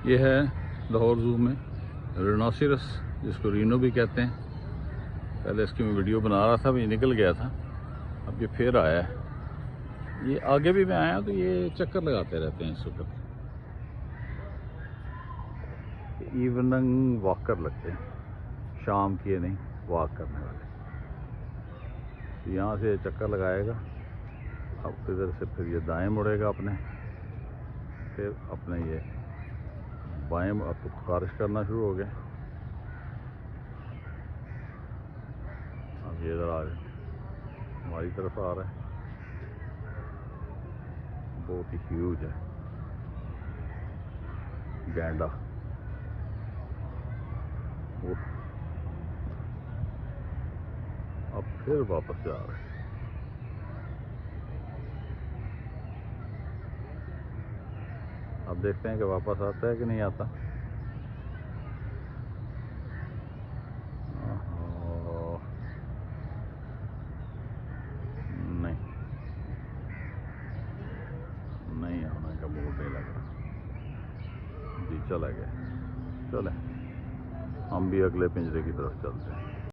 ये है लाहौर ज़ू में रिनोसिरस, जिसको रीनो भी कहते हैं। पहले इसकी मैं वीडियो बना रहा था, अभी निकल गया था, अब ये फिर आया है। ये आगे भी मैं आया तो ये चक्कर लगाते रहते हैं इस वक्त। इवनिंग वॉकर लगते हैं, शाम के नहीं, वॉक करने वाले। तो यहाँ से चक्कर लगाएगा, अब इधर से फिर ये दाएं मुड़ेगा अपने, फिर अपने ये बाएं। अब तो बारिश करना शुरू हो गया, अब ये इधर आ गया, हमारी तरफ आ रहा है। बहुत ही ह्यूज है गैंडा। अब फिर वापस जा रहे हैं। अब देखते हैं कि वापस आता है कि नहीं आता। नहीं, नहीं आने का मूड नहीं लग रहा जी। चला गया, चले हम भी अगले पिंजरे की तरफ चलते हैं।